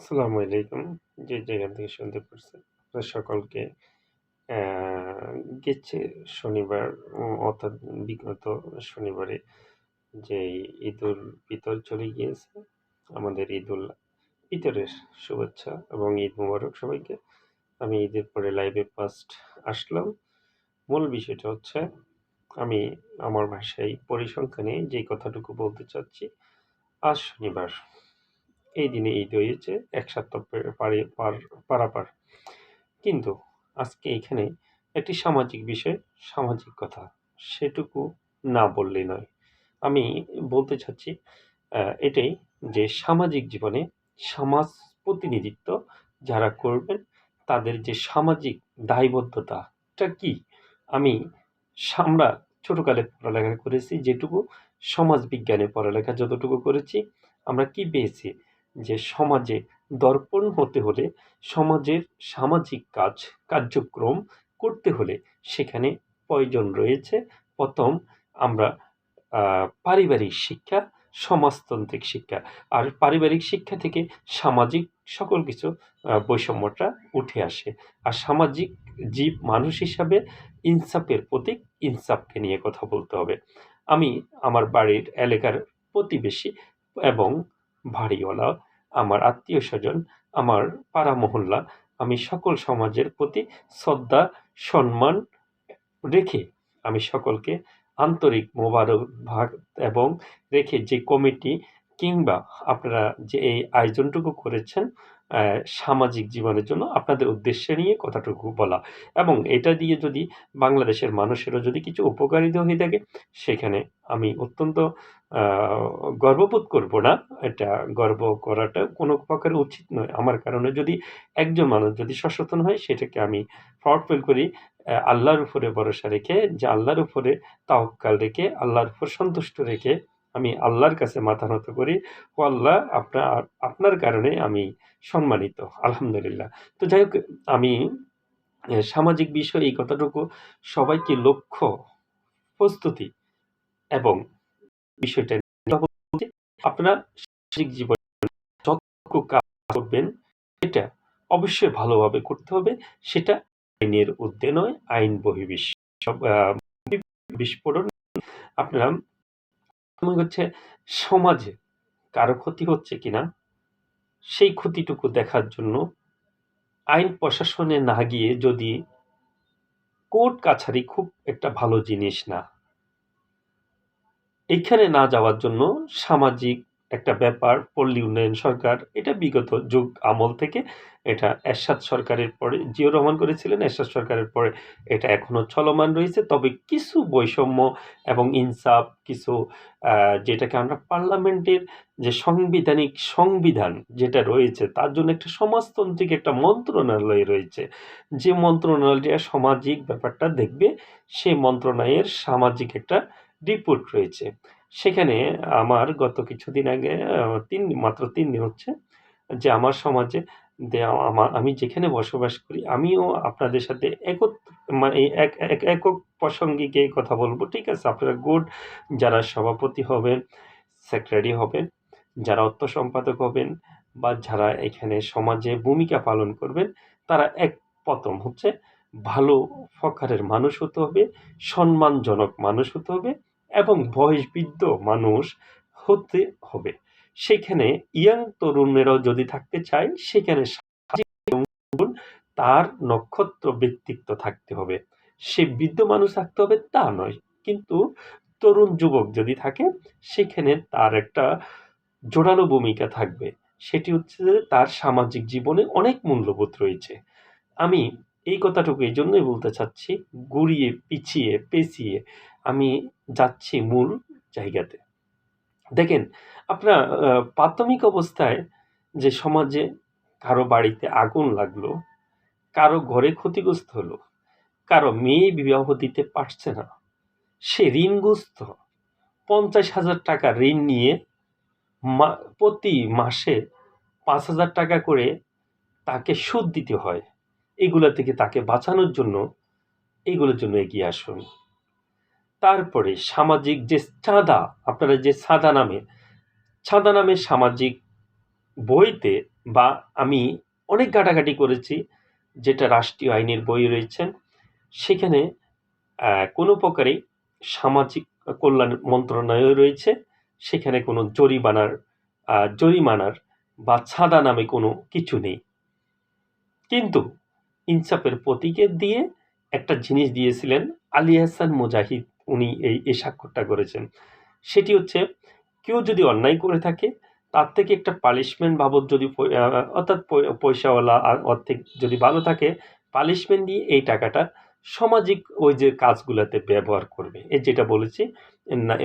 আসসালামু আলাইকুম। যে যেখান থেকে শুনতে পারছেন, আপনাদের সকলকে অ্যা গেছে শনিবার অর্থাৎ বিগত শনিবারে যেই ঈদুল ফিতর চলে গিয়েছে। আমাদের ঈদুল ফিতরের শুভেচ্ছা এবং ঈদ মোবারক সবাইকে। আমি ঈদের পরে লাইভে ফার্স্ট আসলাম। মূল বিষয়টা হচ্ছে আমি আমার ভাষায় পরিসংখ্যানে যে কথাটুকু বলতে চাচ্ছি, আজ শনিবার। এই দিনে ঈদ হয়েছে ১ সপ্তাহ পারাপার। কিন্তু আজকে এখানে একটি সামাজিক বিষয়, সামাজিক কথা, সেটুকু না বললেই নয়। আমি বলতে চাচ্ছি এটাই যে সামাজিক জীবনে সমাজ প্রতিনিধিত্ব যারা করবেন তাদের যে সামাজিক দায়বদ্ধতাটা কি? আমি আমরা ছোটকালে পড়ালেখা করেছি যেটুকু, সমাজবিজ্ঞানে পড়ালেখা যতটুকু করেছি, আমরা কি পেয়েছি? যে সমাজে দর্পণ হতে হলে, সমাজের সামাজিক কার্যক্রম করতে হলে সেখানে প্রয়োজন রয়েছে ১ম আমরা পারিবারিক শিক্ষা, সমাজতান্ত্রিক শিক্ষা। আর পারিবারিক শিক্ষা থেকে সামাজিক সকল কিছু বৈষম্যটা উঠে আসে। আর সামাজিক জীব মানুষ হিসাবে ইনসাফের প্রতীক, ইনসাফকে নিয়ে কথা বলতে হবে। আমি আমার বাড়ির এলাকার প্রতিবেশী এবং বাড়িওয়ালা, আমার আত্মীয়স্বজন, আমার পাড়া মহল্লা, আমি সকল সমাজের প্রতি শ্রদ্ধা, সম্মান রেখে আমি সকলকে আন্তরিক মোবারকবাদ এবং রেখে যে কমিটি কিংবা আপনারা যে এই আয়োজনটুকু করেছেন সামাজিক জীবনের জন্য, আপনাদের উদ্দেশ্য নিয়ে কথাটুকু বলা এবং এটা দিয়ে যদি বাংলাদেশের মানুষেরও যদি কিছু উপকারিতা হয়ে থাকে, সেখানে আমি অত্যন্ত গর্ববোধ করব না। এটা গর্ব করাটা কোনো প্রকারে উচিত নয় আমার কারণে। যদি একজন মানুষ যদি সচেতন হয়, সেটাকে আমি প্রাউড ফিল করি। আল্লাহর উপরে ভরসা রেখে, যে আল্লাহর উপরে তাওয়াক্কাল রেখে, আল্লাহর উপর সন্তুষ্ট রেখে আমি আল্লাহর কাছে মাথা নত করি। ও আল্লাহ, আপনার কারণে আমি সম্মানিত। আলহামদুলিল্লাহ। তো যাই হোক, আমি সামাজিক বিষয় এই কথাটুকু সবাইকে লক্ষ্য, প্রস্তুতি এবং বিষয়টা নিয়ে কথা বলতে, আপনারা সামাজিক জীবনে যতটুকু কাজ করবেন সেটা অবশ্যই ভালোভাবে করতে হবে। সেটা আইনের ঊর্ধ্বে নয়, আইন বহির্বিষ বিস্ফোরণ। আপনারা মনে হচ্ছে সমাজে কারো ক্ষতি হচ্ছে কিনা সেই ক্ষতিটুকু দেখার জন্য আইন প্রশাসনে না গিয়ে, যদি কোর্ট কাছারি খুব একটা ভালো জিনিস না, এইখানে না যাওয়ার জন্য সামাজিক একটা ব্যাপার, পল্লী উন্নয়ন সরকার, এটা বিগত যুগ আমল থেকে, এটা এরশাদ সরকারের পরে জিয়াউর রহমান করেছিলেন, এরশাদ সরকারের পরে এটা এখনো চলমান রয়েছে। তবে কিছু বৈষম্য এবং ইনসাফ, কিছু যেটাকে আমরা পার্লামেন্টের যে সংবিধান যেটা রয়েছে, তার জন্য একটা সমাজতান্ত্রিক একটা মন্ত্রণালয় রয়েছে, যে মন্ত্রণালয়টা সামাজিক ব্যাপারটা দেখবে, সেই মন্ত্রণালয়ের সামাজিক একটা রিপোর্ট রয়েছে। সেখানে আমার গত কিছুদিন আগে মাত্র ৩ দিন হচ্ছে যে আমার সমাজে আমি যেখানে বসবাস করি, আমিও আপনাদের সাথে মানে একক প্রসঙ্গিকে কথা বলবো। ঠিক আছে? আপনারা গুড, যারা সভাপতি হবেন, সেক্রেটারি হবেন, যারা অর্থ সম্পাদক হবেন বা যারা এখানে সমাজে ভূমিকা পালন করবেন, তারা ১ম হচ্ছে ভালো প্রকারের মানুষ হতে হবে, সম্মানজনক মানুষ হতে হবে এবং বয়সবৃদ্ধ মানুষ হতে হবে। সেখানে ইয়াং তরুণেরাও যদি থাকতে চায়, সেখানে তার নক্ষত্র ব্যক্তিত্ব থাকতে হবে। সে বৃদ্ধ মানুষ থাকতে হবে তা নয়। কিন্তু তরুণ যুবক যদি থাকে, সেখানে তার একটা জোরালো ভূমিকা থাকবে। সেটি হচ্ছে যে তার সামাজিক জীবনে অনেক মূল্যবোধ রয়েছে। আমি এই কথাটুকু এইজন্যই বলতে চাচ্ছি, ঘুরিয়ে, পিছিয়ে, পেঁচিয়ে আমি যাচ্ছি মূল জায়গাতে। দেখেন, আপনারা প্রাথমিক অবস্থায় যে সমাজে কারো বাড়িতে আগুন লাগলো, কারো ঘরে ক্ষতিগ্রস্ত হলো, কারো মেয়ে বিবাহ দিতে পারছে না, সে ঋণগ্রস্ত, ৫০,০০০ টাকা ঋণ নিয়ে প্রতি মাসে ৫,০০০ টাকা করে তাকে সুদ দিতে হয়। এগুলা থেকে তাকে বাঁচানোর জন্য, এগুলোর জন্য এগিয়ে আসুন। তারপরে সামাজিক যে চাঁদা, আপনারা যে চাঁদা নামে সামাজিক বইতে বা আমি অনেক ঘাটাঘাটি করেছি, যেটা রাষ্ট্রীয় আইনের বই রয়েছেন, সেখানে কোনো প্রকারেই সামাজিক কল্যাণ মন্ত্রণালয় রয়েছে, সেখানে কোনো জরিমানার বা ছাদা নামে কোনো কিছু নেই। কিন্তু ইনসাফের প্রতীকের দিয়ে একটা জিনিস দিয়েছিলেন আলী হাসান মুজাহিদ, উনি এই স্বাক্ষরটা করেছেন। সেটি হচ্ছে, কেউ যদি অন্যায় করে থাকে তার থেকে একটা পানিশমেন্ট বাবদ যদি অর্থাৎ পয়সাওয়ালা আর অর্ধেক যদি ভালো থাকে, পানিশমেন্ট দিয়ে এই টাকাটা সামাজিক ওই যে কাজগুলোতে ব্যবহার করবে। এই যেটা বলেছি,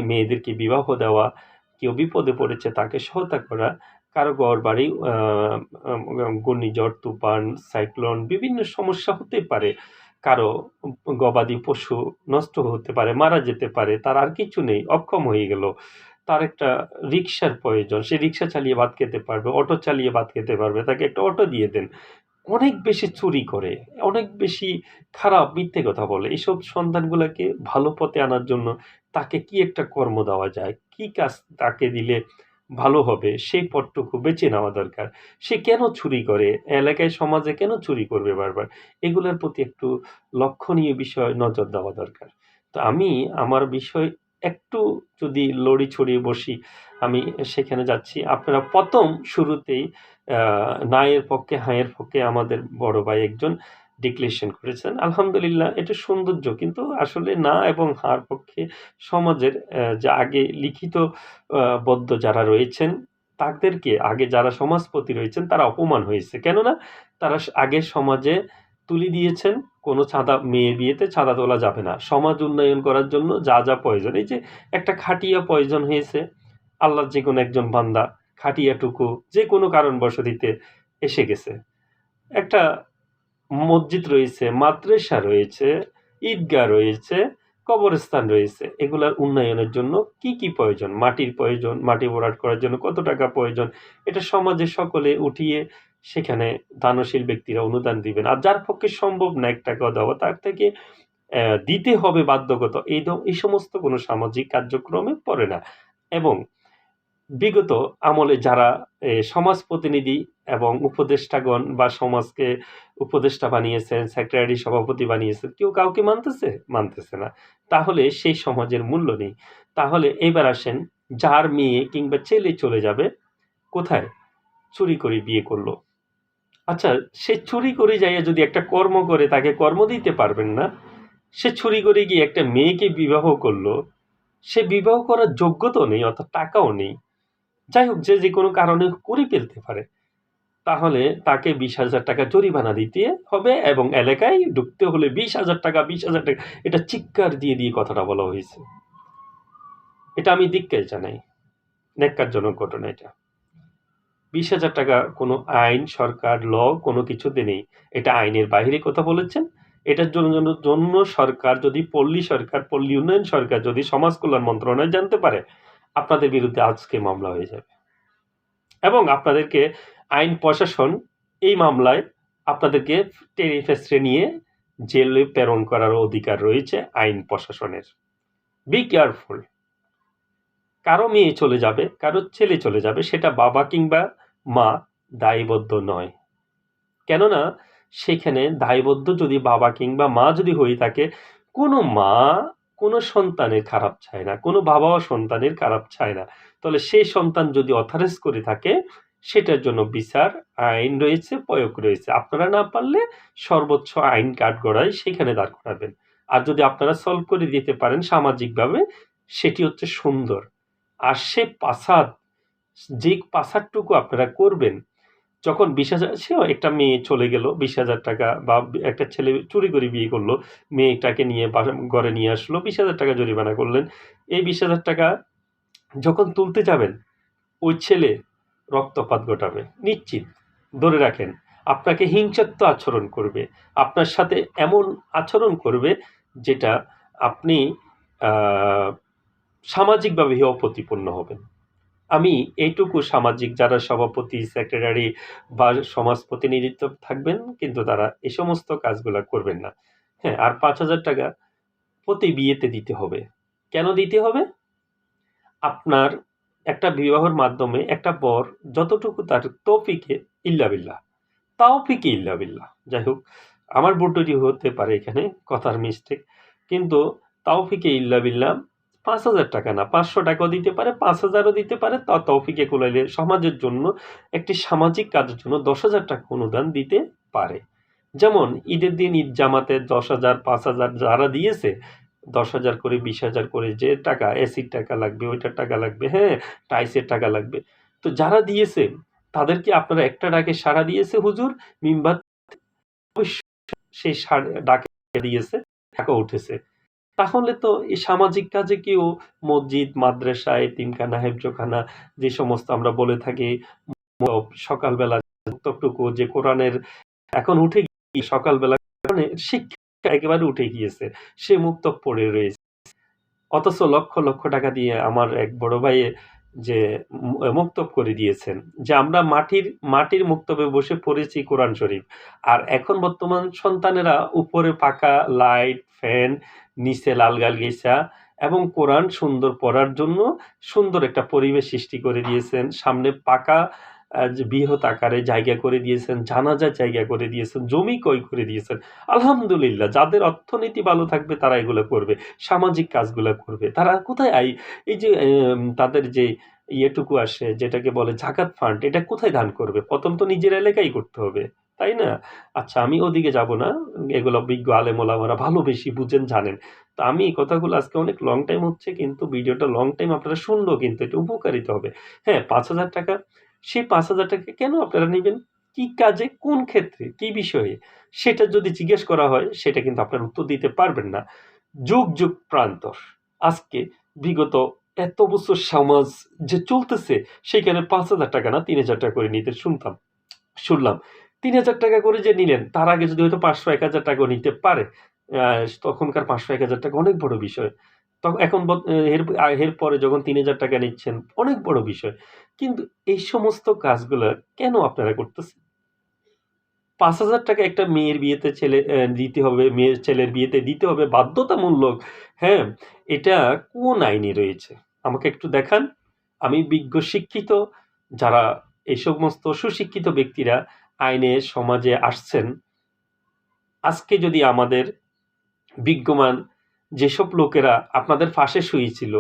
মেয়েদেরকে বিবাহ দেওয়া, কেউ বিপদে পড়েছে তাকে সহায়তা করা, কারো ঘর বাড়ি ঘূর্ণিঝড়, তুফান, সাইক্লোন, বিভিন্ন সমস্যা হতে পারে, কারো গবাদি পশু নষ্ট হতে পারে, মারা যেতে পারে, তার আর কিছু নেই, অক্ষম হয়ে গেল, তার একটা রিক্সার প্রয়োজন, সে রিক্সা চালিয়ে ভাত খেতে পারবে, অটো চালিয়ে ভাত খেতে পারবে, তাকে একটা অটো দিয়ে দেন। অনেক বেশি চুরি করে, অনেক বেশি খারাপ মিথ্যে কথা বলে, এইসব সন্তানগুলোকে ভালো পথে আনার জন্য তাকে কি একটা কর্ম দেওয়া যায়, কি কাজ তাকে দিলে ভালো হবে, সেই পথটুকু বেছে নেওয়া দরকার। সে কেন চুরি করে, এলাকায় সমাজে কেন চুরি করবে বারবার, এগুলোর প্রতি একটু লক্ষণীয় বিষয় নজর দেওয়া দরকার। তো আমি আমার বিষয় একটু যদি লড়ি ছড়িয়ে বসি, আমি সেখানে যাচ্ছি। আপনারা প্রথম শুরুতেই নায়ের পক্ষে হায়ের পক্ষে আমাদের বড় ভাই একজন ডিক্লেরেশন করেছেন, আলহামদুলিল্লাহ, এটা সৌন্দর্য। কিন্তু আসলে না এবং হার পক্ষে সমাজের যে আগে লিখিত বদ্ধ যারা রয়েছেন, তাদেরকে আগে যারা সমাজপতি রয়েছেন তারা অপমান হয়েছে, কেননা তারা আগে সমাজে তুলে দিয়েছেন কোনো চাঁদা, মেয়ের বিয়েতে চাঁদা তোলা যাবে না, সমাজ উন্নয়ন করার জন্য যা যা প্রয়োজন, এই যে একটা খাটিয়া প্রয়োজন হয়েছে, আল্লাহর যে কোনো একজন বান্দা খাটিয়াটুকু যে কোনো কারণবশতিতে এসে গেছে, একটা মসজিদ রয়েছে, মাদ্রাসা রয়েছে, ঈদগাহ রয়েছে, কবরস্থান রয়েছে, এগুলার উন্নয়নের জন্য কি কি প্রয়োজন, মাটির প্রয়োজন, মাটি ভরাট করার জন্য কত টাকা প্রয়োজন, এটা সমাজে সকলে উঠিয়ে সেখানে দানশীল ব্যক্তিরা অনুদান দিবেন। আর যার পক্ষে সম্ভব না ১ টাকাও দেওয়া, তার থেকে দিতে হবে বাধ্যগত, এই সমস্ত কোনো সামাজিক কার্যক্রমে পড়ে না। এবং বিগত আমলে যারা সমাজ প্রতিনিধি এবং উপদেষ্টাগণ বা সমাজকে উপদেষ্টা বানিয়েছেন, সেক্রেটারি, সভাপতি বানিয়েছেন, কেউ কাউকে মানতেছে? মানতেছে না। তাহলে সেই সমাজের মূল্য নেই। তাহলে এবার আসেন, যার মেয়ে কিংবা ছেলে চলে যাবে কোথায়? চুরি করে বিয়ে করলো। আচ্ছা, সে চুরি করে যাইয়া যদি একটা কর্ম করে, তাকে কর্ম দিতে পারবেন না। সে চুরি করে গিয়ে একটা মেয়েকে বিবাহ করলো, সে বিবাহ করার যোগ্যতাও নেই, অর্থাৎ টাকাও নেই। যাই হোক, যে যে কোনো কারণে করে ফেলতে পারে, তাহলে তাকে ২০,০০০ টাকা জরিমানা দিতে হবে এবং এলাকায় ঢুকতে হলে ২০,০০০ টাকা, ২০,০০০ টাকা, এটা চিৎকার দিয়ে দিয়ে কথাটা বলা হয়েছে। এটা আমি ধিক্কার জানাই, ন্যাক্কারজনক ঘটনা এটা। ২০,০০০ টাকা কোনো আইন, সরকার, কোনো কিছুতে নেই। এটা আইনের বাইরে কথা বলেছেন। এটার জন্য সরকার যদি, পল্লী উন্নয়ন সরকার যদি সমাজ কল্যাণ মন্ত্রণালয় জানতে পারে, আপনাদের বিরুদ্ধে আজকে মামলা হয়ে যাবে। এবং আপনাদেরকে আইন প্রশাসন এই মামলায় আপনাদেরকে টেনে হেঁচড়ে নিয়ে জেলে প্রেরণ করার অধিকার রয়েছে আইন প্রশাসনের। Be careful. কারো মেয়ে চলে যাবে, কারো ছেলে চলে যাবে, সেটা বাবা কিংবা মা দায়বদ্ধ নয়। কেননা সেখানে দায়বদ্ধ যদি বাবা কিংবা মা যদি হয়ে থাকে, কোনো মা কোনো সন্তানের খারাপ চায় না, কোনো বাবাও সন্তানের খারাপ চায় না। তাহলে সেই সন্তান যদি অথরাইজ করে থাকে, সেটার জন্য বিচার, আইন রয়েছে, প্রয়োগ রয়েছে। আপনারা না পারলে সর্বোচ্চ আইন কাঠগড়ায় সেখানে দাঁড় করাবেন। আর যদি আপনারা সলভ করে দিতে পারেন সামাজিকভাবে, সেটি হচ্ছে সুন্দর। আর সে যে পাসারটুকু আপনারা করবেন, যখন ২০,০০০, সেও একটা মেয়ে চলে গেল, ২০,০০০ টাকা, বা একটা ছেলে চুরি করে বিয়ে করলো, মেয়েটাকে নিয়ে ঘরে নিয়ে আসলো, ২০,০০০ টাকা জরিমানা করলেন। এই ২০,০০০ টাকা যখন তুলতে যাবেন, ওই ছেলে রক্তপাত ঘটাবে নিশ্চিত, ধরে রাখেন। আপনাকে হিংসাত্মক আচরণ করবে, আপনার সাথে এমন আচরণ করবে যেটা আপনি সামাজিকভাবে হেয় প্রতিপন্ন হবেন। আমি এইটুকু, সামাজিক যারা সভাপতি, সেক্রেটারি বা সমাজ প্রতিনিধিত্ব থাকবেন, কিন্তু তারা এই সমস্ত কাজগুলা করবেন না। হ্যাঁ, আর ৫,০০০ টাকা প্রতি বিয়েতে দিতে হবে। কেন দিতে হবে? আপনার একটা বিবাহের মাধ্যমে একটা বর যতটুকু তার তৌফিকে ইল্লা বিল্লাহ, তাওফিকে ইল্লা বিল্লাহ। যাই হোক, আমার ভুলটি হতে পারে এখানে, কথার মিস্টেক। কিন্তু তাওফিকে ইল্লা বিল্লাহ ৫,০০০ টাকা না, ৫০০ টাকাও দিতে পারে, ৫,০০০ও দিতে পারে, তা তৌফিকে কুলাইলে সমাজের জন্য, একটি সামাজিক কাজের জন্য ১০,০০০ টাকা অনুদান দিতে পারে। যেমন ঈদের দিন ঈদ জামাতে ১০,০০০, ৫,০০০ যারা দিয়েছে, ১০,০০০ করে, ২০,০০০ করে, যে টাকা, এসির টাকা লাগবে, ওইটার টাকা লাগবে, হ্যাঁ, টাইলসের টাকা লাগবে। তো যারা দিয়েছে তাদেরকে আপনারা একটা ডাকে সাড়া দিয়েছে হুজুর, মিম্বার সেই ডাকে দিয়েছে, টাকা উঠেছে। তাহলে তো এই সামাজিক কাজে কেউ মসজিদ, মাদ্রাসা, এতিমখানা, হেফজখানা, যে সমস্ত আমরা বলে থাকি, সকালবেলা মুক্তবটুকু যে কোরআনের এখন উঠে গিয়ে, সকালবেলা শিক্ষা একেবারে উঠে গিয়েছে, সে মুক্তব পড়ে রয়েছে। অথচ লক্ষ লক্ষ টাকা দিয়ে আমার এক বড় ভাই যে মুক্তব করে দিয়েছেন, যে আমরা মাটির মুক্তবে বসে পড়েছি কোরআন শরীফ, আর এখন বর্তমান সন্তানেরা উপরে পাকা লাইট, ফ্যান, নিচে লাল গালিচা, এবং কোরআন সুন্দর পড়ার জন্য সুন্দর একটা পরিবেশ সৃষ্টি করে দিয়েছেন, সামনে পাকা যে বৃহৎ আকারে জায়গা করে দিয়েছেন, জানাজার জায়গা করে দিয়েছেন, জমি ক্রয় করে দিয়েছেন। আলহামদুলিল্লাহ, যাদের অর্থনীতি ভালো থাকবে তারা এগুলো করবে, সামাজিক কাজগুলো করবে। তারা কোথায় এই যে তাদের যে ইয়েটুকু আসে, যেটাকে বলে জাকাত ফান্ড, এটা কোথায় দান করবে? প্রথম তো নিজের এলাকায় করতে হবে, তাই না? আচ্ছা, আমি ওদিকে যাব না, এগুলো বিজ্ঞ আলেম ওলামারা ভালো বেশি বুঝেন, জানেন। তো আমি এই কথাগুলো আজকে অনেক লং টাইম হচ্ছে, কিন্তু ভিডিওটা লং টাইম আপনারা শুনলেও কিন্তু এটা উপকারিত হবে। হ্যাঁ, ৫,০০০ টাকা, সেই ৫,০০০ টাকা কেন আপনারা নিবেন? কি কাজে, কোন ক্ষেত্রে, কি বিষয়ে? সেটা যদি জিজ্ঞেস করা হয়, সেটা কিন্তু আপনারা উত্তর দিতে পারবেন না। যুগ যুগ প্রান্তর, আজকে বিগত এত বছর সমাজ যে চলতেছে, সেখানে ৫,০০০ টাকা না, ৩,০০০ টাকা করে নিতে শুনলাম। ৩,০০০ টাকা করে যে নিলেন, তার আগে যদি হয়তো ৫০০, ১,০০০ টাকাও নিতে পারে, তখনকার ৫০০, ১,০০০ টাকা অনেক বড় বিষয়। এখন এরপরে যখন ৩,০০০ টাকা নিচ্ছেন, অনেক বড় বিষয়। কিন্তু এই সমস্ত কাজগুলা কেন আপনারা করতেছেন? ৫,০০০ টাকা একটা মেয়ের বিয়েতে দিতে হবে, মেয়ের ছেলের বিয়েতে দিতে হবে বাধ্যতামূলক। হ্যাঁ, এটা কোন আইনে রয়েছে? আমাকে একটু দেখান। আমি বিজ্ঞ শিক্ষিত, যারা এই সমস্ত সুশিক্ষিত ব্যক্তিরা আইনে সমাজে আসছেন, আজকে যদি আমাদের বিজ্ঞমান যেসব লোকেরা আপনাদের পাশে শুয়েছিল,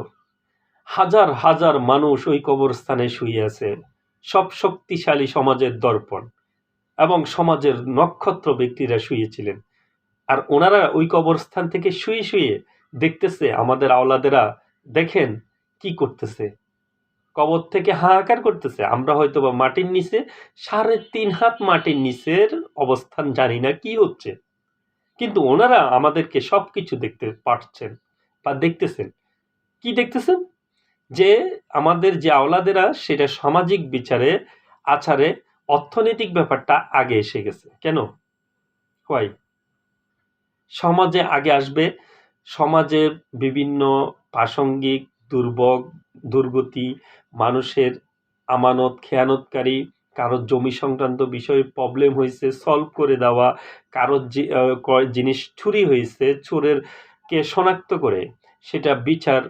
হাজার হাজার মানুষ ওই কবরস্থানে শুয়ে আছে, সব শক্তিশালী সমাজের দর্পণ এবং সমাজের নক্ষত্র ব্যক্তিরা শুয়েছিলেন, আর ওনারা ওই কবরস্থান থেকে শুয়ে শুয়ে দেখতেছে আমাদের আওলাদেরা, দেখেন কি করতেছে, কবর থেকে হাহাকার করতেছে। আমরা হয়তো বা মাটির নিচে, ৩.৫ হাত মাটির নিচের অবস্থান জানি না কি হচ্ছে, কিন্তু ওনারা আমাদেরকে সবকিছু দেখতে পাচ্ছেন বা দেখতেছেন। কি দেখতেছেন? যে আমাদের যে আওলাদেরা, সেটা সামাজিক বিচারে, আচারে, অর্থনৈতিক ব্যাপারটা আগে এসে গেছে। কেন? হয় সমাজে আগে আসবে, সমাজে বিভিন্ন প্রাসঙ্গিক দুর্ভোগ, দুর্গতি, মানুষের আমানত খেয়ানতকারী, কারোর জমি সংক্রান্ত বিষয়ে প্রবলেম হয়েছে, সলভ করে দেওয়া, কারোর জিনিস চুরি হয়েছে, চোরেরকে শনাক্ত করে সেটা বিচার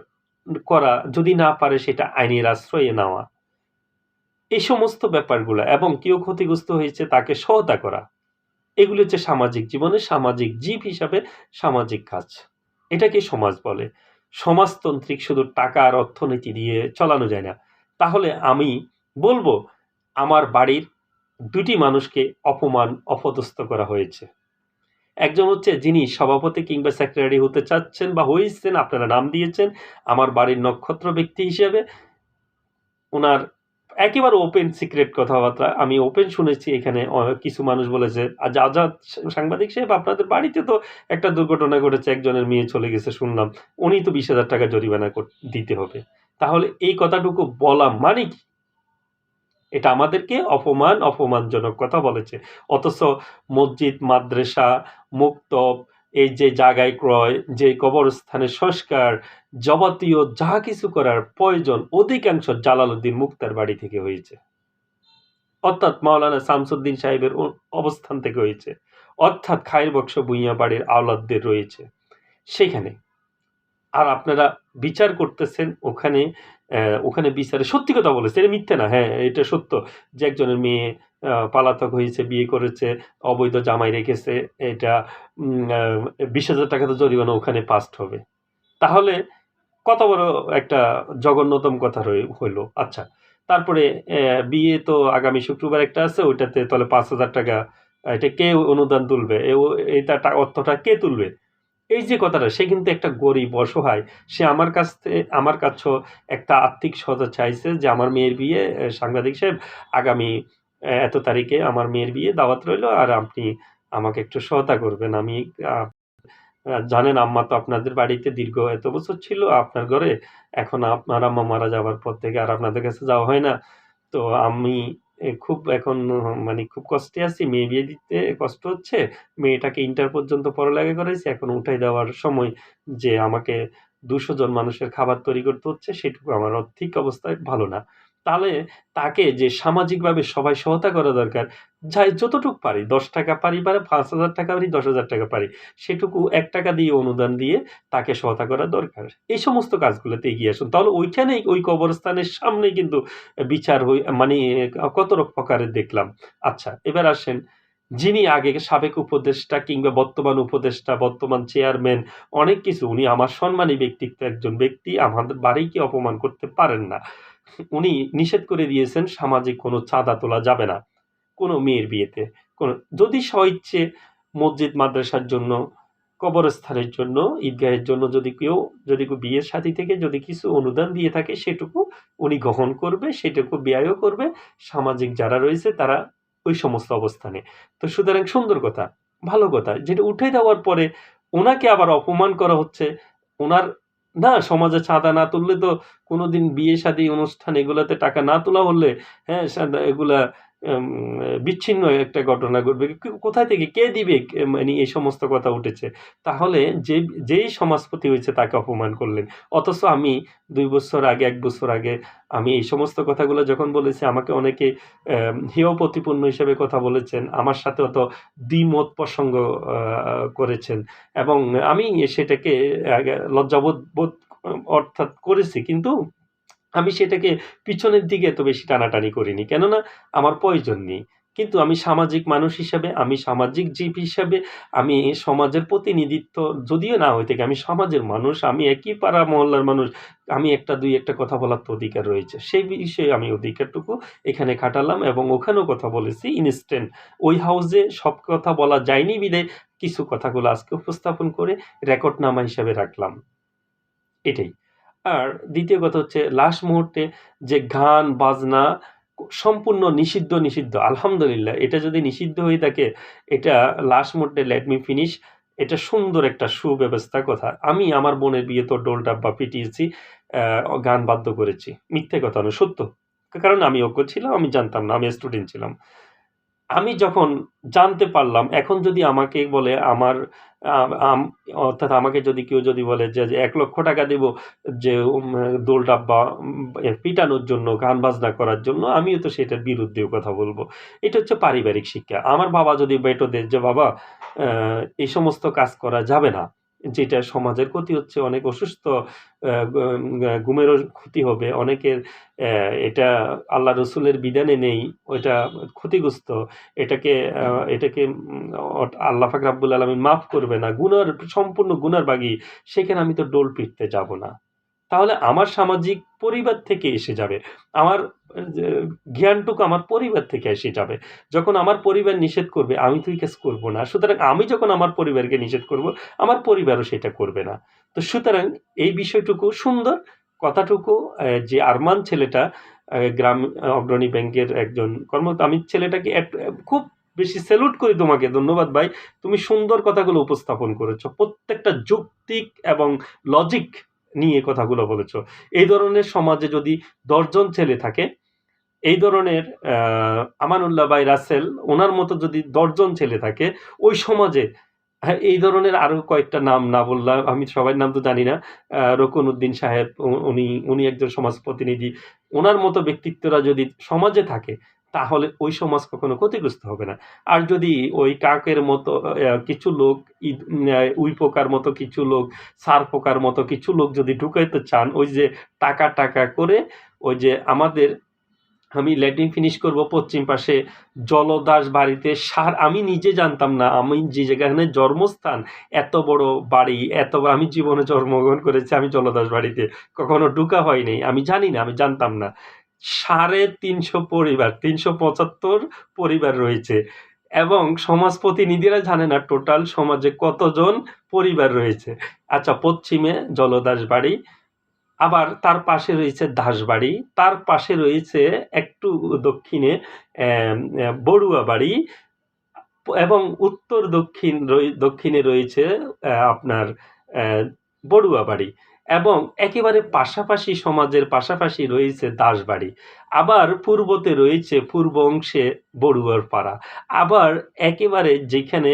করা, যদি না পারে সেটা আইনের আশ্রয়ে নেওয়া, এই সমস্ত ব্যাপারগুলো, এবং কেউ ক্ষতিগ্রস্ত হয়েছে তাকে সহায়তা করা, এগুলো হচ্ছে সামাজিক জীবনে সামাজিক জীব হিসাবে সামাজিক কাজ। এটাকে সমাজ বলে। সমাজতান্ত্রিক শুধু টাকা আর অর্থনীতি দিয়ে চালানো যায় না। তাহলে আমি বলবো, আমার বাড়ির ২টি মানুষকে অপমান, অপদস্থ করা হয়েছে। একজন হচ্ছে যিনি সভাপতি কিংবা সেক্রেটারি হতে চাচ্ছেন বা হয়েছেন, আপনারা নাম দিয়েছেন আমার বাড়ির নক্ষত্র ব্যক্তি হিসেবে। ওনার একেবারে ওপেন সিক্রেট কথাবার্তা আমি ওপেন শুনেছি এখানে। কিছু মানুষ বলেছে, আজাদ সাংবাদিক সাহেব, আপনাদের বাড়িতে তো একটা দুর্ঘটনা ঘটেছে, একজনের মেয়ে চলে গেছে শুনলাম, উনি তো ২০,০০০ টাকা জরিমানা দিতে হবে। তাহলে এই কথাটুকু বলা মানে কি? এটা আমাদেরকে অপমানজনক কথা বলেছে। অথচ মসজিদ, মাদ্রাসা, মুক্তব, এই যে জায়গায় ক্রয়, যে কবরস্থানের সংস্কার, যাবতীয় যা কিছু করার প্রয়োজন, অধিকাংশ জালালউদ্দিন মুক্তার বাড়ি থেকে হয়েছে, অর্থাৎ মাওলানা শামসুদ্দিন সাহেবের অবস্থান থেকে হয়েছে, অর্থাৎ খায়ের বক্স ভূঁইয়া বাড়ির আওলাদদের রয়েছে সেখানে। আর আপনারা বিচার করতেছেন ওখানে, ওখানে বিচারে সত্যি কথা বলেছে, এটা মিথ্যে না, হ্যাঁ এটা সত্য, যে একজনের মেয়ে পলাতক হয়েছে, বিয়ে করেছে, অবৈধ জামাই রেখেছে, এটা 20,000 টাকা তো জরিমানা ওখানে পাস্ট হবে। তাহলে কত বড় একটা জঘন্যতম কথা হইলো। আচ্ছা, তারপরে বিয়ে তো আগামী শুক্রবার একটা আছে, ওইটাতে তাহলে 5,000 টাকা এটা কে অনুদান তুলবে? এইটা অর্থটা কে তুলবে? এই যে কথাটা, সে কিন্তু একটা গরিব, অসহায়। সে আমার কাছেও একটা আর্থিক সহায়তা চাইছে যে আমার মেয়ের বিয়ে, সাংবাদিক সাহেব আগামী এত তারিখে আমার মেয়ের বিয়ে, দাওয়াত রইলো, আর আপনি আমাকে একটু সহায়তা করবেন। আমি জানেন আম্মা তো আপনাদের বাড়িতে দীর্ঘ এত বছর ছিল আপনার ঘরে, এখন আপনার আম্মা মারা যাওয়ার পর থেকে আর আপনাদের কাছে যাওয়া হয় না। তো আমি খুব এখন মানে খুব কষ্টে আছি। মেয়ে বিয়ে দিতে কষ্ট হচ্ছে। মেয়েটাকে ইন্টার পর্যন্ত পড়ালেখা করাইছি। এখন উঠাই দেওয়ার সময় যে আমাকে ২০০ জন মানুষের খাবার তৈরি করতে হচ্ছে, সেটুকু আমার আর্থিক অবস্থায় ভালো না। তাহলে তাকে যে সামাজিকভাবে সবাই সহায়তা করা দরকার, যাই যতটুক পারি, ৳১০ পারি, ৫,০০০ টাকা পারি, ১০,০০০ টাকা পারি, সেটুকু ৳১ দিয়ে অনুদান দিয়ে তাকে সহায়তা করা দরকার। এই সমস্ত কাজগুলোতে এগিয়ে আসুন। তাহলে ওইখানেই, ওই কবরস্থানের সামনেই কিন্তু বিচার মানে কত প্রকারের দেখলাম। আচ্ছা, এবার আসেন, যিনি আগে সাবেক উপদেষ্টা কিংবা বর্তমান উপদেষ্টা, বর্তমান চেয়ারম্যান, অনেক কিছু, উনি আমার সম্মানী ব্যক্তিত্ব একজন ব্যক্তি, আমাদের বাড়িকে অপমান করতে পারেন না। উনি নিষেধ করে দিয়েছেন সামাজিক কোনো চাঁদা তোলা যাবে না কোনো মেয়ের বিয়েতে। যদি স্বইচ্ছে মসজিদ মাদ্রাসার জন্য, কবরস্থানের জন্য, ঈদগাহের জন্য যদি কেউ বিয়ের সাথী থেকে যদি কিছু অনুদান দিয়ে থাকে, সেটুকু উনি গ্রহণ করবে, সেটুকু ব্যয়ও করবে সামাজিক যারা রয়েছে তারা ওই সমস্ত অবস্থানে। তো সুতরাং সুন্দর কথা, ভালো কথা, যেটা উঠে দেওয়ার পরে ওনাকে আবার অপমান করা হচ্ছে। ওনার না, সমাজে চাঁদা না তুললে তো কোনোদিন বিয়ে শাদী অনুষ্ঠান এগুলাতে টাকা না তোলা হলে, হ্যাঁ, এগুলা বিচ্ছিন্ন একটা ঘটনা ঘটবে। কোথায় থেকে কে দিবে? মানে এই সমস্ত কথা উঠেছে। তাহলে যেই সমাজপতি হয়েছে তাকে অপমান করলেন। অথচ আমি ২ বছর আগে, ১ বছর আগে আমি এই সমস্ত কথাগুলো যখন বলেছি, আমাকে অনেকে হেয় প্রতিপন্ন হিসেবে কথা বলেছেন। আমার সাথে অত দ্বিমত প্রসঙ্গ করেছেন, এবং আমি সেটাকে লজ্জাবোধ অর্থাৎ করেছি। কিন্তু আমি সেটাকে পিছনের দিকে এত বেশি টানাটানি করিনি। কেননা আমার প্রয়োজন নেই। কিন্তু আমি সামাজিক মানুষ হিসাবে, আমি সামাজিক জীব হিসাবে, আমি সমাজের প্রতিনিধিত্ব যদিও না হয়ে থাকি, আমি সমাজের মানুষ, আমি একই পাড়া মহল্লার মানুষ। আমি একটা কথা বলার তো অধিকার রয়েছে। সেই বিষয়ে আমি অধিকারটুকু এখানে খাটালাম, এবং ওখানেও কথা বলেছি ইনস্ট্যান্ট। ওই হাউসে সব কথা বলা যায়নি বিধায় কিছু কথাগুলো আজকে উপস্থাপন করে রেকর্ডনামা হিসাবে রাখলাম। এটাই। আর দ্বিতীয় কথা হচ্ছে, লাস্ট মুহূর্তে যে গান বাজনা সম্পূর্ণ নিষিদ্ধ। আলহামদুলিল্লাহ, এটা যদি নিষিদ্ধ হয়ে থাকে, এটা লাস্ট মুহূর্তে লেট মি ফিনিশ, এটা সুন্দর একটা সুব্যবস্থার কথা। আমি আমার বোনের বিয়েতে ঢোল ডাব্বা পিটিয়েছি, গান বাদ্য করেছি। মিথ্যে কথা নয়, সত্য। কারণ আমি অজ্ঞ ছিলাম, আমি জানতাম না, আমি স্টুডেন্ট ছিলাম। আমি যখন জানতে পারলাম, এখন যদি আমাকে বলে আমার অর্থাৎ আমাকে যদি কেউ যদি বলে যে ৳১,০০,০০০ দেব যে দোল ডাব্বা পিটানোর জন্য, গান বাজনা করার জন্য, আমিও তো সেটার বিরুদ্ধেও কথা বলব। এটা হচ্ছে পারিবারিক শিক্ষা। আমার বাবা যদি বেটো দেয় যে, "বাবা, এই সমস্ত কাজ করা যাবে না। যেটা সমাজের ক্ষতি হচ্ছে, অনেক অসুস্থ, ঘুমেরও ক্ষতি হবে। অনেকের এটা আল্লাহ রসুলের বিধানে নেই, ওইটা ক্ষতিগ্রস্ত। এটাকে এটাকে আল্লাহ পাক রাব্বুল আলামিন মাফ করবে না। সম্পূর্ণ গুনার বাগী। সেখানে আমি তো ডোল পিটতে যাব না।" তাহলে আমার সামাজিক পরিবার থেকে এসে যাবে। আমার যে জ্ঞানটুকু আমার পরিবার থেকে এসে যাবে। যখন আমার পরিবার নিষেধ করবে, আমি তো এই কাজ করব না। সুতরাং আমি যখন আমার পরিবারকে নিষেধ করব, আমার পরিবারও সেটা করবে না। তো সুতরাং এই বিষয়টুকু সুন্দর। কথাটুকু, যে আরমান ছেলেটা গ্রাম অগ্রণী ব্যাংকের একজন আমি ছেলেটাকে খুব বেশি সেলুট করি তোমাকে। ধন্যবাদ ভাই। তুমি সুন্দর কথাগুলো উপস্থাপন করেছ। প্রত্যেকটা যৌক্তিক এবং লজিক নিয়ে কথাগুলো বলেছ। এই ধরনের সমাজে যদি ১০ জন ছেলে থাকে, এই ধরনের আমানুল্লাহ ভাই রাসেল, ওনার মতো যদি ১০ জন ছেলে থাকে ওই সমাজে, হ্যাঁ, এই ধরনের আরো কয়েকটা নাম না বললাম, আমি সবার নাম তো জানি না। রকুন উদ্দিন সাহেব, উনি একজন সমাজ প্রতিনিধি। ওনার মতো ব্যক্তিত্বরা যদি সমাজে থাকে, তাহলে ওই সমাজ কখনো ক্ষতিগ্রস্ত হবে না। আর যদি ওই কাকের মতো কিছু লোক, উই পোকার মতো কিছু লোক, ষাঁড় পোকার মতো কিছু লোক যদি ঢুকাইতে চান, ওই যে টাকা করে ওই যে আমাদের আমি ল্যাট্রিন ফিনিশ করব পশ্চিম পাশে জলদাস বাড়িতে আমি নিজে জানতাম না, আমি যে যেখানে জন্মস্থান, এত বড় বাড়ি, আমি জীবনে জন্মগ্রহণ করেছি, আমি জলদাস বাড়িতে কখনো ঢুকা হয়নি, আমি জানি না, আমি জানতাম না। 350 পরিবার, 375 পরিবার রয়েছে এবং সমাজ প্রতিনিধিরা জানে না টোটাল সমাজে কতজন পরিবার রয়েছে। আচ্ছা, পশ্চিমে জলদাস বাড়ি, আবার তার পাশে রয়েছে দাসবাড়ি, তার পাশে রয়েছে একটু দক্ষিণে বড়ুয়া বাড়ি এবং উত্তর দক্ষিণে রয়েছে আপনার বড়ুয়া বাড়ি এবং একেবারে পাশাপাশি সমাজের পাশাপাশি রয়েছে দাসবাড়ি। আবার পূর্বতে রয়েছে পূর্ব অংশে বড়ুয়ার পাড়া। আবার একেবারে যেখানে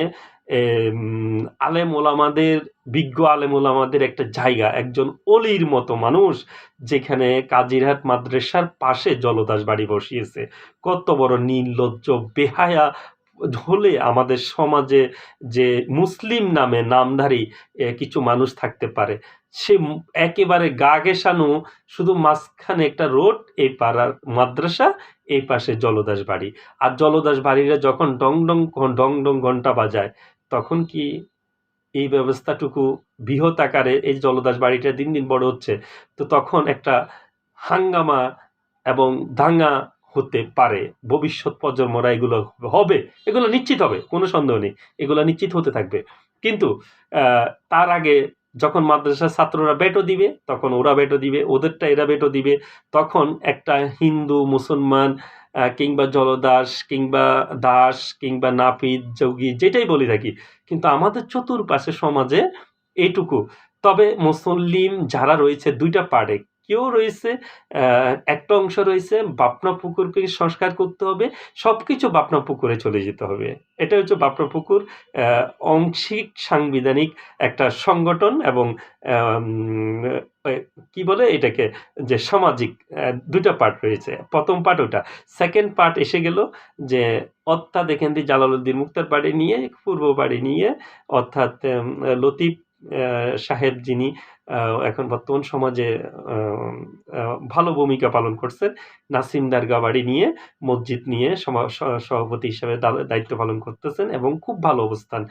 আলেম ওলামাদের, বিজ্ঞ আলেম ওলামাদের একটা জায়গা, একজন অলির মতো মানুষ, যেখানে কাজিরহাট মাদ্রাসার পাশে জলদাস বাড়ি বসিয়েছে। কত বড় নির্লজ্জ বেহায়া হলে আমাদের সমাজে যে মুসলিম নামে নামধারী কিছু মানুষ থাকতে পারে। সে একেবারে গা ঘেঁষানো, শুধু মাঝখানে একটা রোড, এই পাড়ার মাদ্রাসা, এই পাশে জলদাস বাড়ি। আর জলদাস বাড়িরা যখন ডং ডং ঘন্টা বাজায়, তখন কি এই ব্যবস্থাটুকু বৃহৎ আকারে, এই জলদাস বাড়িটা দিন দিন বড় হচ্ছে, তো তখন একটা হাঙ্গামা এবং দাঙ্গা হতে পারে। ভবিষ্যৎ প্রজন্মরা এগুলো হবে, এগুলো নিশ্চিত হবে, কোনো সন্দেহ নেই, এগুলো নিশ্চিত হতে থাকবে। কিন্তু তার আগে যখন মাদ্রাসার ছাত্ররা বেটো দিবে, তখন ওরা বেটো দিবে, ওদেরটা এরা বেটো দিবে, তখন একটা হিন্দু মুসলমান কিংবা জলদাস কিংবা দাস কিংবা নাপিত যোগী যেটাই বলি থাকি, কিন্তু আমাদের চতুর্পাশে সমাজে এইটুকু। তবে মুসলিম যারা রয়েছে দুইটা পার্টে, কেউ রয়েছে একটা অংশ রয়েছে বাপনা পুকুরকে সংস্কার করতে হবে, সবকিছু বাপনা পুকুরে চলে যেতে হবে। এটা হচ্ছে বাপনা পুকুর আংশিক সাংবিধানিক একটা সংগঠন এবং কি বলে এটাকে, যে সামাজিক দুইটা পার্ট রয়েছে। প্রথম পার্ট ওটা, সেকেন্ড পার্ট এসে গেল যে অর্থাৎ এখান থেকে জালালউদ্দিন মুক্তার বাড়ি নিয়ে, পূর্ব বাড়ি নিয়ে, অর্থাৎ লতিফ সাহেব, যিনি এখন বর্তমান সমাজে ভালো ভূমিকা পালন করছেন, নাসিম দারগা বাড়ি নিয়ে, মসজিদ নিয়ে সভাপতি হিসেবে দায়িত্ব পালন করতেছেন এবং খুব ভালো অবস্থান,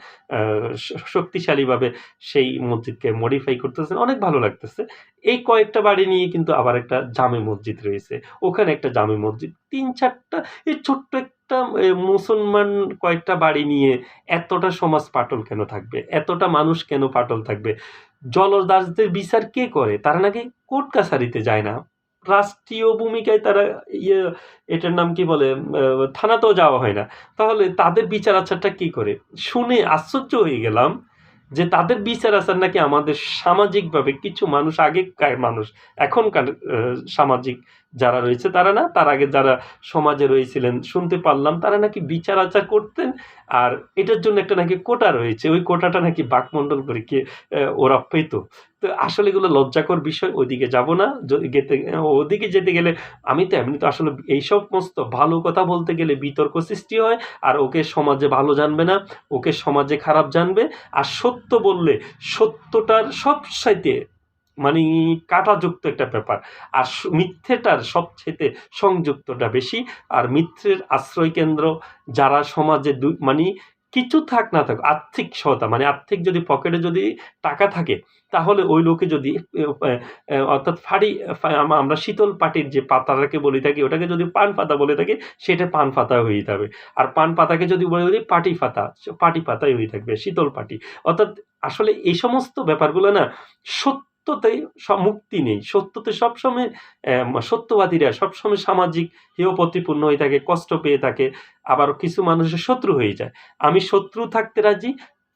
শক্তিশালীভাবে সেই মসজিদকে মডিফাই করতেছেন, অনেক ভালো লাগতেছে। এই কয়েকটা বাড়ি নিয়ে কিন্তু আবার একটা জামে মসজিদ রয়েছে, ওখানে একটা জামে মসজিদ, 3-4টা, এই ছোট্ট একটা মুসলমান কয়েকটা বাড়ি নিয়ে এতটা সমাজ পাটল কেন থাকবে, এতটা মানুষ কেন পাটল থাকবে? জলদাসদের বিচার কে করে? তারা নাকি কোর্ট কাছারিতে যায় না, রাষ্ট্রীয় ভূমিকায় তারা এটার নাম কি বলে, থানাতেও যাওয়া হয় না। তাহলে তাদের বিচার আচারটা কি করে? শুনে আশ্চর্য হয়ে গেলাম যে তাদের বিচার আচার নাকি আমাদের সামাজিকভাবে কিছু মানুষ, আগেকার মানুষ, এখনকার সামাজিক যারা রয়েছে তারা না, তার আগে যারা সমাজে রয়েছিলেন, শুনতে পারলাম তারা নাকি বিচার আচার করতেন। আর এটার জন্য একটা নাকি কোটা রয়েছে, ওই কোটাটা নাকি বাকমণ্ডল করে কে ওরা পেত। তো আসলে এগুলো লজ্জাকর বিষয়, ওইদিকে যাব না। ওদিকে যেতে গেলে আমি তো এমনি তো আসলে এই সমস্ত ভালো কথা বলতে গেলে বিতর্ক সৃষ্টি হয়, আর ওকে সমাজে ভালো জানবে না, ওকে সমাজে খারাপ জানবে। আর সত্য বললে সত্যটার সবচাইতে মানে কাঁটাযুক্ত একটা ব্যাপার, আর মিথ্যেটার সবচেয়ে সংযুক্তটা বেশি। আর মিথ্যের আশ্রয় কেন্দ্র যারা সমাজে মানে কিছু থাক না থাক, আর্থিক সহায়তা, মানে আর্থিক যদি পকেটে যদি টাকা থাকে, তাহলে ওই লোকে যদি অর্থাৎ আমরা শীতল পাটির যে পাতাটাকে বলে থাকি, ওটাকে যদি পান পাতা বলে থাকি, সেটা পান পাতা হয়ে যাবে। আর পান পাতাকে যদি বলে দিই পাটি পাতাই হয়ে থাকবে, শীতল পাটি। অর্থাৎ আসলে এই সমস্ত ব্যাপারগুলো না, সত্যতে মুক্তি নেই, সত্যতে সবসময় সত্যবাদীরা সবসময় সামাজিক হেয় প্রতিপূর্ণ হয়ে থাকে, কষ্ট পেয়ে থাকে, আবার কিছু মানুষের শত্রু হয়ে যায়। আমি শত্রু থাকতে রাজি,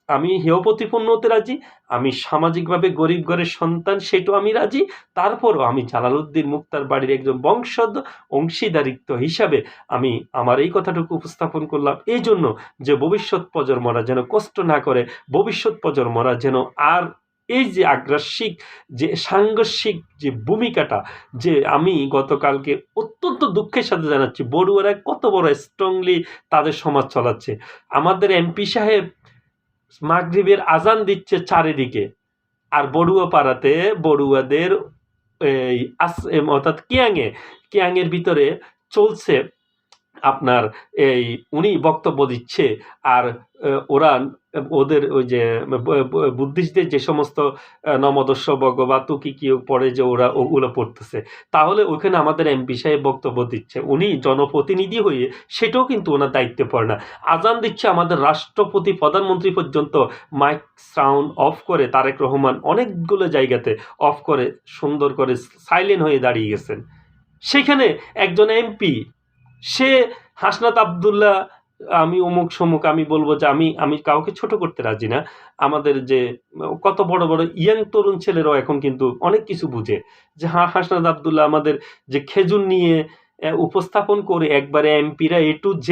আমি হেয় প্রতিপন্ন হতে রাজি, আমি সামাজিকভাবে গরিব ঘরের সন্তান সেটাও আমি রাজি। তারপরও আমি জালালউদ্দিন মুক্তার বাড়ির একজন বংশধর অংশীদারিত্ব হিসাবে আমি আমার এই কথাটুকু উপস্থাপন করলাম, এই জন্য যে ভবিষ্যৎ প্রজন্মরা যেন কষ্ট না করে, ভবিষ্যৎ প্রজন্মরা যেন আর এই যে আগ্রাসিক যে সাংঘর্ষিক যে ভূমিকাটা, যে আমি গতকালকে অত্যন্ত দুঃখের সাথে জানাচ্ছি, বড়ুয়ারা কত বড় স্ট্রংলি তাদের সমাজ চালাচ্ছে। আমাদের এমপি সাহেব মাগরিবের আজান দিচ্ছে চারিদিকে, আর বড়ুয়া পাড়াতে বড়ুয়াদের এই অর্থাৎ কিয়াংয়ের ভিতরে চলছে আপনার এই উনি বক্তব্য দিচ্ছে আর ওরা ওদের ওই যে বুদ্ধিস্টদের যে সমস্ত নমদস্য ভগবত কি কি পড়ে যে ওরা ওগুলো পড়তেছে, তাহলে ওখানে আমাদের এমপি সাহেব বক্তব্য দিচ্ছে, উনি জনপ্রতিনিধি হয়ে সেটাও কিন্তু ওনার দায়িত্বে পড়ে না। আজান দিচ্ছে আমাদের রাষ্ট্রপতি প্রধানমন্ত্রী পর্যন্ত মাইক সাউন্ড অফ করে, তারেক রহমান অনেকগুলো জায়গাতে অফ করে সুন্দর করে সাইলেন্ট হয়ে দাঁড়িয়ে গেছেন। সেখানে একজন এমপি সে হাসনাত আবদুল্লাহ আমি অমুক সমুক আমি বলবো যে আমি কাউকে ছোট করতে রাজি না। আমাদের যে কত বড় বড় ইয়াং তরুণ ছেলেরাও এখন কিন্তু অনেক কিছু বুঝে, যে হাসনাত আবদুল্লাহ আমাদের যে খেজুর নিয়ে উপস্থাপন করে একবারে এমপিরা A to Z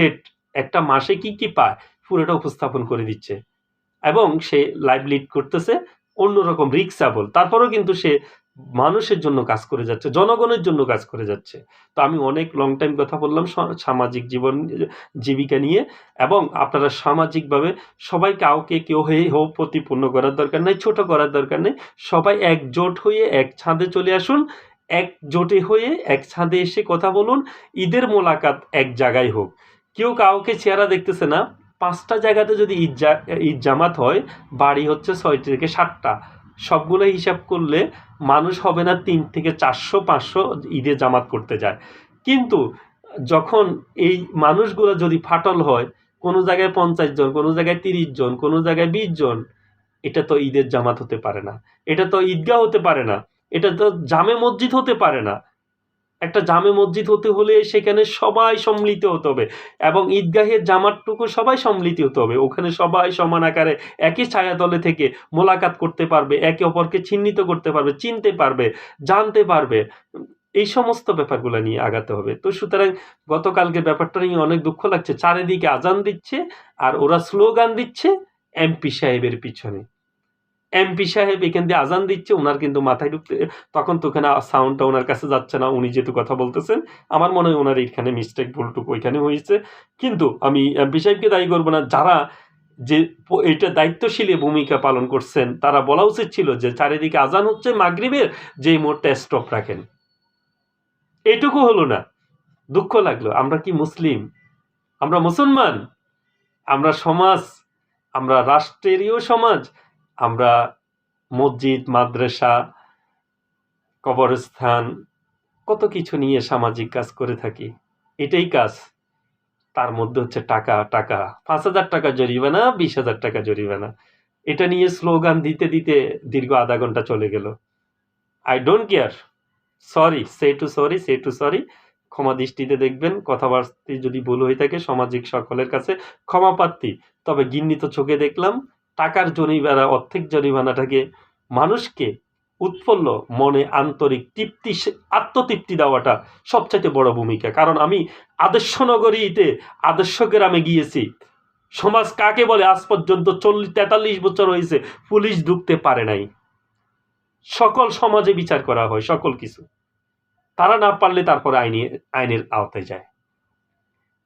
একটা মাসে কি কি পায় পুরোটা উপস্থাপন করে দিচ্ছে, এবং সে লাইভ লিড করতেছে অন্যরকম রিক্সাবল, তারপরেও কিন্তু সে মানুষের জন্য কাজ করে যাচ্ছে, জনগণের জন্য কাজ করে যাচ্ছে। তো আমি অনেক লং টাইম কথা বললাম সামাজিক জীবন জীবিকা নিয়ে, এবং আপনারা সামাজিকভাবে সবাই কাউকে কেউ হয়ে হোক প্রতিপূর্ণ করার দরকার নেই, ছোট করার দরকার নেই, সবাই একজোট হয়ে এক ছাদে চলে আসুন, একজোটে হয়ে এক ছাদে এসে কথা বলুন, ঈদের মোলাকাত এক জায়গায় হোক। কেউ কাউকে চেহারা দেখতেছে না। 5টা জায়গাতে যদি ঈদ জামাত হয়, বাড়ি হচ্ছে 6 থেকে 7টা, সবগুলো হিসাব করলে মানুষ হবে না 3 থেকে 400-500 ঈদে জামাত করতে যায়। কিন্তু যখন এই মানুষগুলো যদি ফাটল হয়, কোনো জায়গায় 50 জন, কোনো জায়গায় 30 জন, কোনো জায়গায় 20 জন, এটা তো ঈদের জামাত হতে পারে না, এটা তো ঈদগাহ হতে পারে না, এটা তো জামে মসজিদ হতে পারে না। একটা জামে মসজিদ হতে হলে সেখানে সবাই সম্মিলিত হতে হবে, এবং ঈদগাহের জামাতটুকু সবাই সম্মিলিত হতে হবে। ওখানে সবাই সমান আকারে একই ছায়াতলে থেকে মোলাকাত করতে পারবে, একে অপরকে চিহ্নিত করতে পারবে, চিনতে পারবে, জানতে পারবে। এই সমস্ত ব্যাপারগুলো নিয়ে আগাতে হবে। তো সুতরাং গতকালকে ব্যাপারটা নিয়ে অনেক দুঃখ লাগছে, চারিদিকে আজান দিচ্ছে আর ওরা স্লোগান দিচ্ছে এমপি সাহেবের পিছনে। এমপি সাহেব এখান দিয়ে আজান দিচ্ছে, ওনার কিন্তু মাথায় ঢুকতে তখন তো ওখানে সাউন্ডটা ওনার কাছে যাচ্ছে না, উনি যেহেতু কথা বলতেছেন। আমার মনে হয় ওনার এখানে মিস্টেক ভুলটুকু ওইখানে হয়েছে, কিন্তু আমি এমপি সাহেবকে দায়ী করবো না। যারা যে এটা দায়িত্বশীল ভূমিকা পালন করছেন তারা বলা উচিত ছিল যে চারিদিকে আজান হচ্ছে মাগরিবের, যে মোড়টা স্টপ রাখেন। এটুকু হলো না, দুঃখ লাগলো। আমরা কি মুসলিম? আমরা মুসলমান? আমরা সমাজ, আমরা রাষ্ট্রেরও সমাজ, আমরা মসজিদ, মাদ্রাসা, কবরস্থান, কত কিছু নিয়ে সামাজিক কাজ করে থাকি। এটাই কাজ। তার মধ্যে হচ্ছে টাকা, টাকা, 5,000 টাকা জরিমানা, 20,000 টাকা জরিমানা। এটা নিয়ে স্লোগান দিতে দিতে দীর্ঘ আধা ঘন্টা চলে গেল। I don't care. সরি, সে টু সরি। ক্ষমা দৃষ্টিতে দেখবেন, কথাবার্তা যদি ভুল হয়ে থাকে সামাজিক সকলের কাছে ক্ষমা প্রার্থী। তবে ঘৃণিত চোখে দেখলাম টাকার জরিমানা, অর্ধেক জরিমানাটাকে মানুষকে উৎফুল্ল মনে আন্তরিক তৃপ্তি, আত্মতৃপ্তি দেওয়াটা সবচাইতে বড় ভূমিকা। কারণ আমি আদর্শনগরীতে আদর্শ গ্রামে গিয়েছি। সমাজ কাকে বলে আজ পর্যন্ত 43 বছর হয়েছে পুলিশ ঢুকতে পারে নাই। সকল সমাজে বিচার করা হয়, সকল কিছু। তারা না পারলে তারপরে আইনের আওতায় যায়।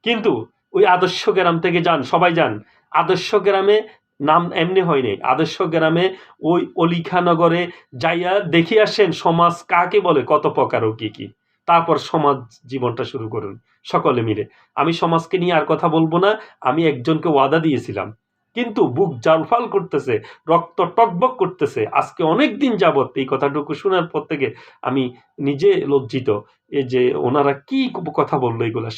কিন্তু ওই আদর্শ গ্রাম থেকে যান, সবাই যান। আদর্শ গ্রামে নাম এমনি হয় নাই। আদর্শ গ্রামে ওই অলিখানগরে যাইয়া দেখে আসেন সমাজ কাকে বলে, কত প্রকার ও কি কি। তারপর সমাজ জীবনটা শুরু করুন সকলে মিলে। আমি সমাজকে নিয়ে আর কথা বলবো না। আমি একজনকে ওয়াদা দিয়েছিলাম, কিন্তু বুক জালফাল করতেছে, রক্ত টকবক করতেছে। আজকে অনেক দিন যাবৎ এই কথাটুকু শোনার পর থেকে আমি নিজে লজ্জিত, এই যে ওনারা কি কথা বললো এগুলা।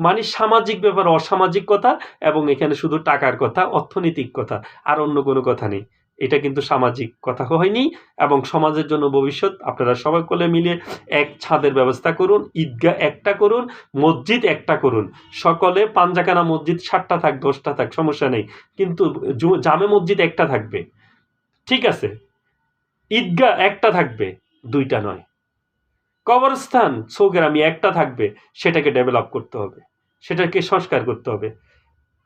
মানে সামাজিক ব্যাপার, অসামাজিক কথা, এবং এখানে শুধু টাকার কথা, অর্থনৈতিক কথা, আর অন্য কোনো কথা নেই। এটা কিন্তু সামাজিক কথা হয়নি, এবং সমাজের জন্য ভবিষ্যৎ আপনারা সবাই কোলে মিলে এক ছাদের ব্যবস্থা করুন, ঈদগাহ একটা করুন, মসজিদ একটা করুন। সকলে পাঞ্জাখানা মসজিদ 7টা থাক, 10টা থাক, সমস্যা নেই, কিন্তু জামে মসজিদ একটা থাকবে, ঠিক আছে? ঈদগাহ একটা থাকবে, 2টা নয়। কবরস্থান সৌগ্রামী একটা থাকবে, সেটাকে ডেভেলপ করতে হবে, সেটাকে সংস্কার করতে হবে।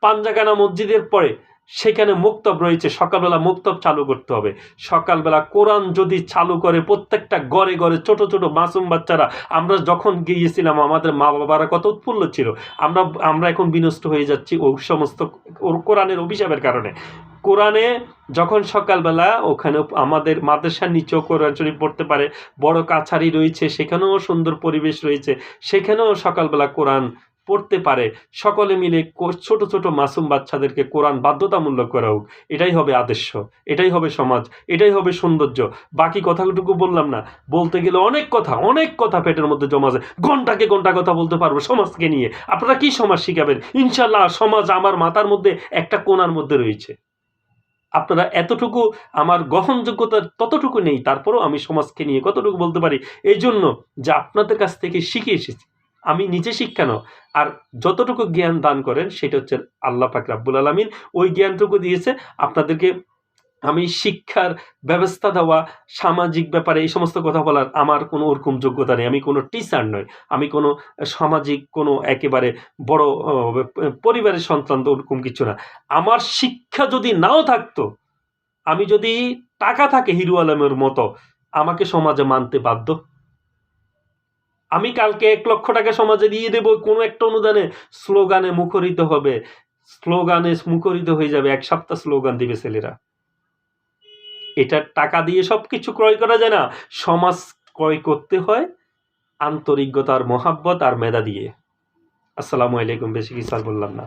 পাঞ্জাখানা মসজিদের পরে সেখানে মুক্তব রয়েছে, সকালবেলা মুক্তব চালু করতে হবে। সকালবেলা কোরআন যদি চালু করে প্রত্যেকটা ঘরে ঘরে, ছোট ছোট মাসুম বাচ্চারা, আমরা যখন গিয়েছিলাম আমাদের মা বাবারা কত উৎফুল্ল ছিল। আমরা এখন বিনষ্ট হয়ে যাচ্ছি ওই সমস্ত কোরআনের অভিশাপের কারণে। কোরআনে যখন সকালবেলা ওখানে আমাদের মাদ্রাসার নিচেও কোরআন শরীফ পড়তে পারে, বড় কাছারি রয়েছে, সেখানেও সুন্দর পরিবেশ রয়েছে, সেখানেও সকালবেলা কোরআন পড়তে পারে। সকলে মিলে ছোট ছোট মাসুম বাচ্চাদেরকে কোরআন বাধ্যতামূলক করা হোক। এটাই হবে আদর্শ, এটাই হবে সমাজ, এটাই হবে সৌন্দর্য। বাকি কথাটুকু বললাম না, বলতে গেলে অনেক কথা পেটের মধ্যে জমা যায়, ঘন্টাকে ঘন্টা কথা বলতে পারবো সমাজকে নিয়ে। আপনারা কি সমাজ শিখাবেন? ইনশাল্লাহ সমাজ আমার মাথার মধ্যে একটা কোণার মধ্যে রয়েছে। আপনারা এতটুকু আমার গ্রহণযোগ্যতা ততটুকু নেই, তারপরেও আমি সমাজকে নিয়ে কতটুকু বলতে পারি, এই জন্য যে আপনাদের কাছ থেকে শিখে এসেছি। আমি নিজে শিক্ষা নয়, আর যতটুকু জ্ঞান দান করেন সেটা হচ্ছে আল্লাহ পাক রাব্বুল আলামিন। ওই জ্ঞানটুকু দিয়েছে আপনাদেরকে। আমি শিক্ষার ব্যবস্থা দেওয়া, সামাজিক ব্যাপারে এই সমস্ত কথা বলার আমার কোনো ওরকম যোগ্যতা নেই। আমি কোনো টিচার নই, আমি কোনো সামাজিক কোনো একেবারে বড় পরিবারের সন্তান তো ওরকম কিছু না। আমার শিক্ষা যদি নাও থাকতো, আমি যদি টাকা থাকে হিরু আলমের মতো, আমাকে সমাজে মানতে বাধ্য। আমি কালকে ১ লক্ষ টাকা সমাজে দিয়ে দেব, কোনো একটা অনুদানে স্লোগানে মুখরিত হবে, স্লোগানে মুখরিত হয়ে যাবে, ১ সপ্তাহ স্লোগান দিবে ছেলেরা। এটা টাকা দিয়ে সবকিছু ক্রয় করা যায় না, সমাজ ক্রয় করতে হয় আন্তরিকতার মহাব্বত আর মেধা দিয়ে। আসসালামু আলাইকুম। বেশি কিছু আর বললাম না।